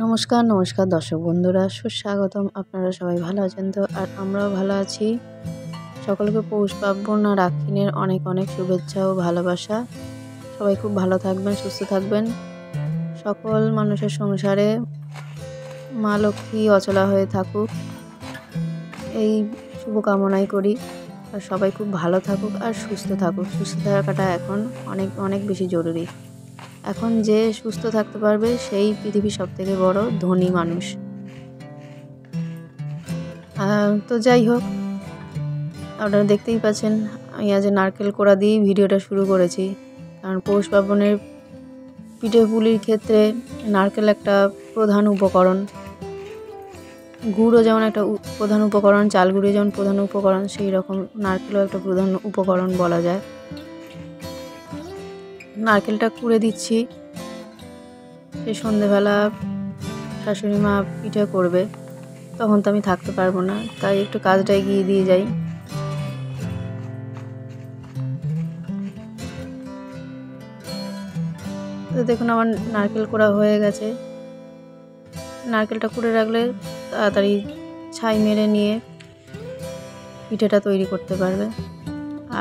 নমস্কার নমস্কার দর্শক বন্ধুরা, সুস্বাগতম। আপনারা সবাই ভালো আছেন তো? আর আমরাও ভালো আছি। সকলকে পৌষ পার্বণ আর আশ্বিনের অনেক অনেক শুভেচ্ছা ও ভালোবাসা। সবাই খুব ভালো থাকবেন, সুস্থ থাকবেন। সকল মানুষের সংসারে মা লক্ষ্মী অচলা হয়ে থাকুক, এই শুভকামনাই করি। আর সবাই খুব ভালো থাকুক আর সুস্থ থাকুক। সুস্থ থাকাটা এখন অনেক অনেক বেশি জরুরি। এখন যে সুস্থ থাকতে পারবে সেই পৃথিবীর সবথেকে বড় ধনী মানুষ। তো যাই হোক, আপনারা দেখতেই পাচ্ছেন আমি আজ নারকেল কোড়া দিয়েই ভিডিওটা শুরু করেছি। কারণ পৌষ পার্বণের পিঠে পুলির ক্ষেত্রে নারকেল একটা প্রধান উপকরণ। গুড়ও যেমন একটা প্রধান উপকরণ, চাল গুঁড়ো যেমন প্রধান উপকরণ, সেই রকম নারকেলও একটা প্রধান উপকরণ বলা যায়। নারকেলটা কুড়ে দিচ্ছি। সেই সন্ধেবেলা শাশুড়ি মা পিঠে করবে, তখন তো আমি থাকতে পারবো না, তাই একটু কাজটা এগিয়ে দিয়ে যাই। তো দেখুন আমার নারকেল কোড়া হয়ে গেছে। নারকেলটা কুড়ে রাখলে তাড়াতাড়ি ছাই মেরে নিয়ে পিঠেটা তৈরি করতে পারবে।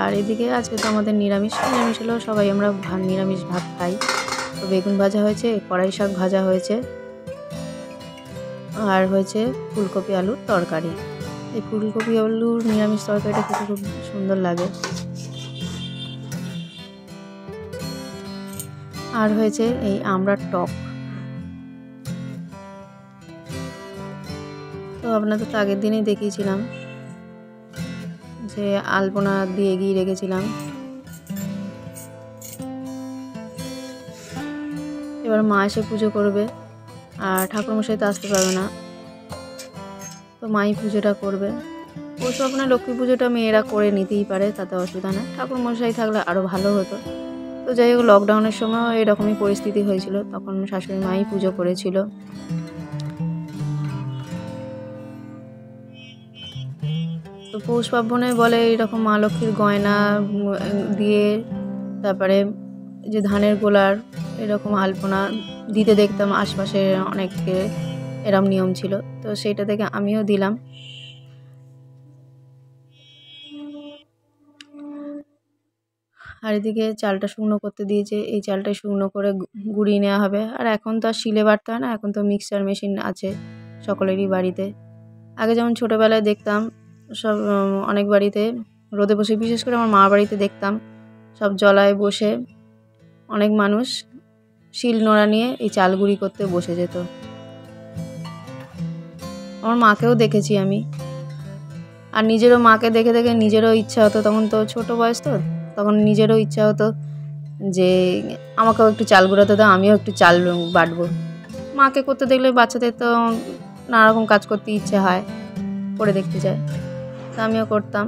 আর এদিকে আজকে তো আমাদের নিরামিষ হলেও সবাই আমরা নিরামিষ ভাত খাই। তো বেগুন ভাজা হয়েছে, কড়াই শাক ভাজা হয়েছে, আর হয়েছে ফুলকপি আলুর তরকারি। এই ফুলকপি আলুর নিরামিষ তরকারিটা খেতে খুব সুন্দর লাগে। আর হয়েছে এই আমড়ার টক। তো আপনাদের তো আগের দিনেই দেখিয়েছিলাম যে আলপনা দিয়ে এগিয়ে রেখেছিলাম। এবার মা এসে পুজো করবে, আর ঠাকুরমশাই তো আসতে পারবে না, তো মাই পুজোটা করবে। পৌষ পার্বণে লক্ষ্মী পুজোটা মেয়েরা করে নিতেই পারে, তাতে অসুবিধা নেই। ঠাকুরমশাই থাকলে আরও ভালো হতো। তো যাই হোক, লকডাউনের সময়ও এরকমই পরিস্থিতি হয়েছিল, তখন শাশুড়ি মাই পুজো করেছিল। তো পৌষ পার্বণে বলে এরকম মা লক্ষ্মীর গয়না দিয়ে, তারপরে যে ধানের গোলার এরকম আলপনা দিতে দেখতাম আশপাশে অনেকে, এরম নিয়ম ছিল। তো সেইটা থেকে আমিও দিলাম। আর এদিকে চালটা শুকনো করতে দিয়েছে, এই চালটা শুকনো করে গুঁড়িয়ে নেওয়া হবে। আর এখন তো আর শিলে বাটতে হয় না, এখন তো মিক্সচার মেশিন আছে সকলেরই বাড়িতে। আগে যেমন ছোটোবেলায় দেখতাম সব অনেক বাড়িতে রোদে বসে, বিশেষ করে আমার মা বাড়িতে দেখতাম সব জলায় বসে অনেক মানুষ শিল নোড়া নিয়ে এই চাল গুঁড়ি করতে বসে যেত। আমার মাকেও দেখেছি আমি, আর নিজেরও মাকে দেখে দেখে নিজেরও ইচ্ছা হতো, তখন তো ছোটো বয়স, তো তখন নিজেরও ইচ্ছা হতো যে আমাকেও একটু চাল গুঁড়াতে দাও, আমিও একটু চাল বাটবো। মাকে করতে দেখলে বাচ্চাদের তো নানারকম কাজ করতে ইচ্ছে হয়, করে দেখতে চায়। তা আমিও করতাম।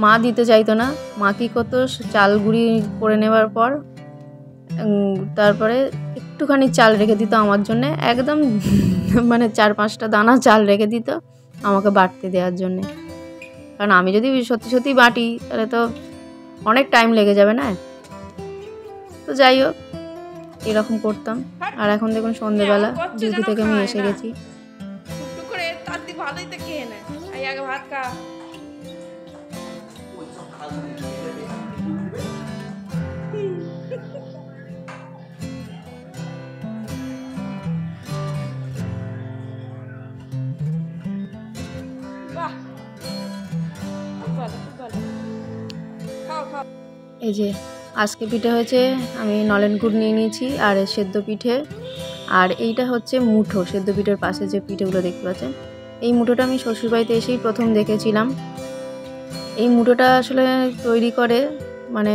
মা দিতে চাইতো না। মা কী করতো, চাল গুঁড়ি করে নেওয়ার পর তারপরে একটুখানি চাল রেখে দিত আমার জন্যে, একদম মানে 4-5টা দানা চাল রেখে দিত আমাকে বাটতে দেওয়ার জন্যে। কারণ আমি যদি সত্যি সত্যি বাটি তাহলে তো অনেক টাইম লেগে যাবে না। তো যাই হোক, এরকম করতাম। আর এখন দেখুন সন্ধেবেলা ডিউটি থেকে আমি এসে গেছি। এই যে আজকে পিঠে হয়েছে, আমি নলেন গুড় নিয়ে নিয়েছি, আর সেদ্ধ পিঠে। আর এইটা হচ্ছে মুঠো, সেদ্ধ পিঠের পাশে যে পিঠেগুলো দেখতে পাচ্ছেন, এই মুঠোটা আমি শ্বশুরবাড়িতে এসেই প্রথম দেখেছিলাম। এই মুঠোটা আসলে তৈরি করে, মানে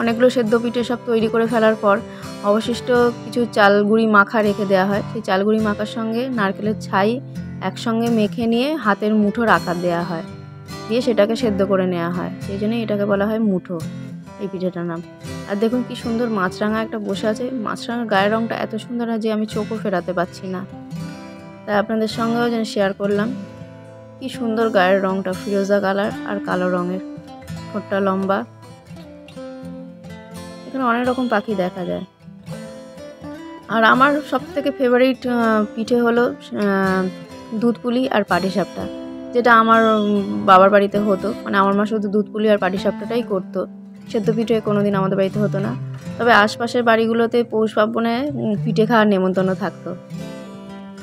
অনেকগুলো সেদ্ধ পিঠে সব তৈরি করে ফেলার পর অবশিষ্ট কিছু চাল গুঁড়ি মাখা রেখে দেওয়া হয়। সেই চাল গুঁড়ি মাখার সঙ্গে নারকেলের ছাই একসঙ্গে মেখে নিয়ে হাতের মুঠোর আকার দেওয়া হয়, দিয়ে সেটাকে সেদ্ধ করে নেওয়া হয়। সেই জন্যই এটাকে বলা হয় মুঠো, এই পিঠেটার নাম। আর দেখুন কি সুন্দর মাছরাঙা একটা বসে আছে। মাছরাঙার গায়ের রঙটা এত সুন্দর হয় যে আমি চোখও ফেরাতে পারছি না, তাই আপনাদের সঙ্গেও যেন শেয়ার করলাম। কি সুন্দর গায়ের রঙটা, ফিরোজা কালার আর কালো রঙের, ঠোঁটটা লম্বা। এখানে অনেক রকম পাখি দেখা যায়। আর আমার সবথেকে ফেভারিট পিঠে হলো দুধ পুলি আর পাটিসাপটা, যেটা আমার বাবার বাড়িতে হতো। মানে আমার মা শুধু দুধ পুলি আর পাটিসাপটাটাই করতো, সেদ্ধ পিঠে কোনো দিন আমাদের বাড়িতে হতো না। তবে আশপাশের বাড়িগুলোতে পৌষ পার্বণে পিঠে খাওয়ার নেমন্তন্ন থাকতো।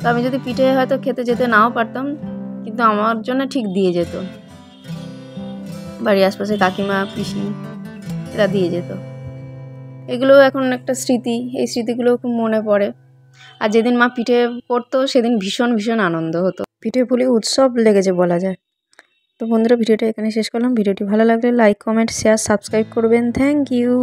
তো আমি যদি পিঠে হয়তো খেতে যেতে নাও পারতাম, কিন্তু আমার জন্য ঠিক দিয়ে যেত, বাড়ির আশপাশে কাকিমা পিসি এরা দিয়ে যেত। এগুলো এখন একটা স্মৃতি, এই স্মৃতিগুলো খুব মনে পড়ে। আর যেদিন মা পিঠে করতো সেদিন ভীষণ ভীষণ আনন্দ হতো, পিঠে পুলি উৎসব লেগেছে বলা যায়। তো বন্ধুরা, ভিডিওটা এখানে শেষ করলাম। ভিডিওটি ভালো লাগলে লাইক, কমেন্ট, শেয়ার, সাবস্ক্রাইব করবেন। Thank you.